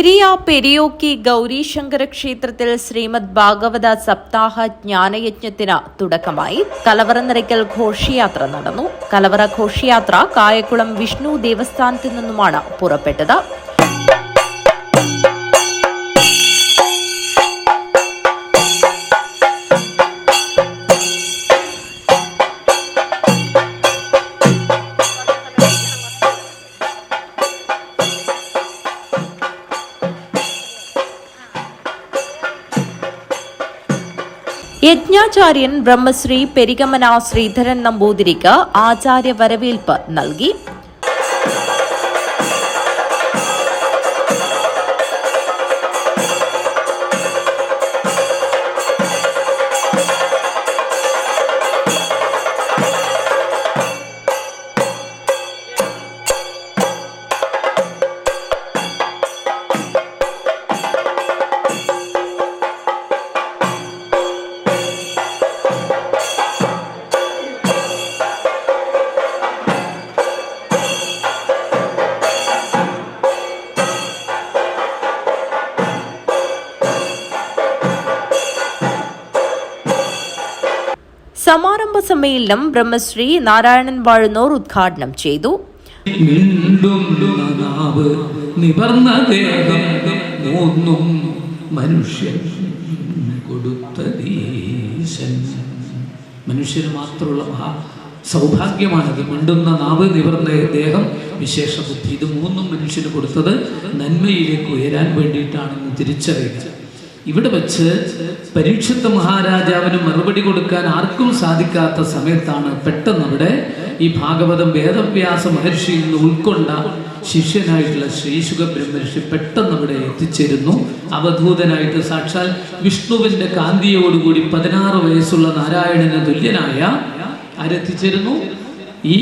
പെരിയ പെരിയോക്കി ഗൗരീശങ്കര ക്ഷേത്രത്തിൽ ശ്രീമദ് ഭാഗവത സപ്താഹ ജ്ഞാനയജ്ഞത്തിന് തുടക്കമായി. കലവറ നിറയ്ക്കൽ ഘോഷയാത്ര നടന്നു. കലവറ ഘോഷയാത്ര കായക്കുളം വിഷ്ണു ദേവസ്ഥാനത്തു നിന്നുമാണ് പുറപ്പെട്ടത്. യജ്ഞാചാര്യൻ ബ്രഹ്മശ്രീ പെരികമന ശ്രീധരൻ നമ്പൂതിരിക്ക് ആചാര്യ വരവേൽപ്പ് നൽകി. സമാരംഭ സമ്മേളനം ബ്രഹ്മശ്രീ നാരായണൻ വാഴുന്നോർ ഉദ്ഘാടനം ചെയ്തു. മനുഷ്യന് മാത്രമുള്ള സൗഭാഗ്യമാണത്. മിണ്ടുന്ന നാവ്, നിവർന്ന ദേഹം, വിശേഷ ബുദ്ധി, ഇത് മൂന്നും മനുഷ്യന് കൊടുത്തത് നന്മയിലേക്ക് ഉയരാൻ വേണ്ടിയിട്ടാണെന്ന് തിരിച്ചറിയുക. ഇവിടെ വെച്ച് പരീക്ഷിത്ത മഹാരാജാവിന് മറുപടി കൊടുക്കാൻ ആർക്കും സാധിക്കാത്ത സമയത്താണ് പെട്ടെന്ന് അവിടെ ഈ ഭാഗവതം വേദവ്യാസ മഹർഷിയിൽ നിന്ന് ഉൾക്കൊണ്ട ശിഷ്യനായിട്ടുള്ള ശ്രീശുക ബ്രഹ്മർഷി പെട്ടെന്ന് അവിടെ എത്തിച്ചേരുന്നു. അവധൂതനായിട്ട് സാക്ഷാൽ വിഷ്ണുവിന്റെ കാന്തിയോടുകൂടി 16 വയസ്സുള്ള നാരായണന് തുല്യനായ ആരെത്തിച്ചേരുന്നു? ഈ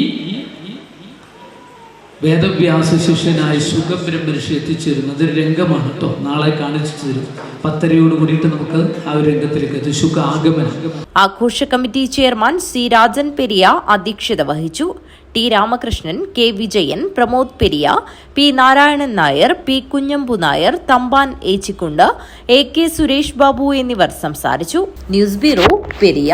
വേദവ്യാസ ശിഷ്യനായ ശുഖബ്രഹ്മർഷി എത്തിച്ചേരുന്നു. അതൊരു രംഗമാണ് കേട്ടോ, നാളെ കാണിച്ചു തരും. 10:30 കൂടിയിട്ട് നമുക്ക് ആ ഒരു രംഗത്തിലേക്ക് എത്തും. ശുഖ ആഗമനം. ആഘോഷ committee chairman C Rajan Periya അധ്യക്ഷത വഹിച്ചു. T Ramakrishnan, K Vijayan, Pramod Periya, P Narayanan Nair, P Kunhambu Nair, Thampan Echikkund, A K Suresh Babu എന്നിവർ സംസാരിച്ചു. News bureau, Periya.